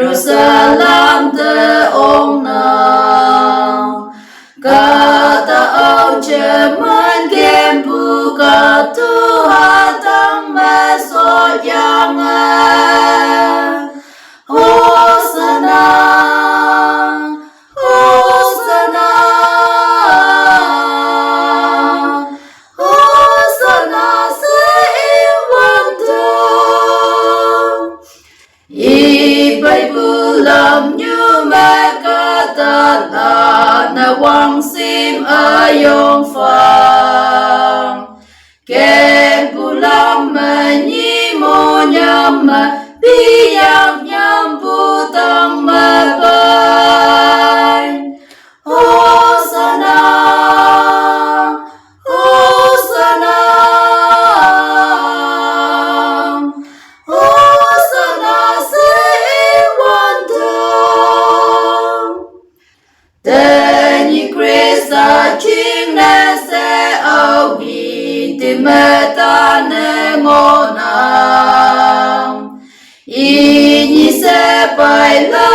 Jerusalem te ông nào kata ông ceman kem buka Tuhan tang mesot yang Hosana Hosana Hosana seiwantong Ibai bulam như mẹ kata na wang sim ayong phang kem bulam nyi mo nham biyak nham butang mabai Hosana Hosana Hosana seiwantong Teni Krista ching na se awi ti meta ne ngonam Inyi se pai la